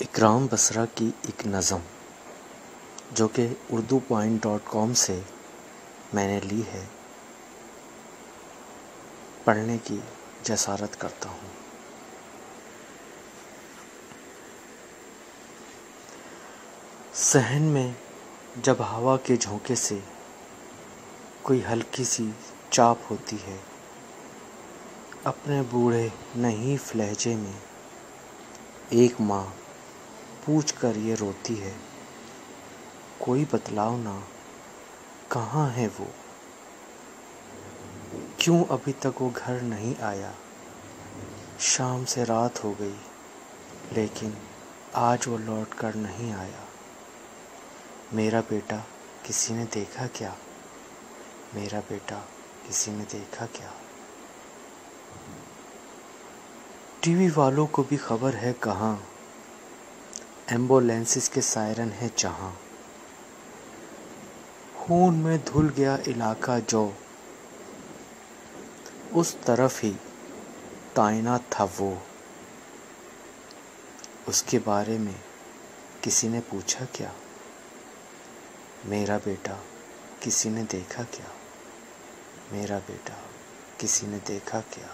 इकराम बसरा की एक नज़म जो कि urdupoint.com से मैंने ली है, पढ़ने की जसारत करता हूँ। सहन में जब हवा के झोंके से कोई हल्की सी चाप होती है, अपने बूढ़े नहीफ लहजे में एक माँ पूछ कर ये रोती है, कोई बतलाओ ना कहाँ है वो, क्यों अभी तक वो घर नहीं आया। शाम से रात हो गई लेकिन आज वो लौट कर नहीं आया। मेरा बेटा किसी ने देखा क्या, मेरा बेटा किसी ने देखा क्या। टीवी वालों को भी खबर है कहाँ, एम्बुलेंसेस के सायरन है जहाँ। खून में धुल गया इलाका जो, उस तरफ ही तैनात था वो। उसके बारे में किसी ने पूछा क्या, मेरा बेटा किसी ने देखा क्या, मेरा बेटा किसी ने देखा क्या।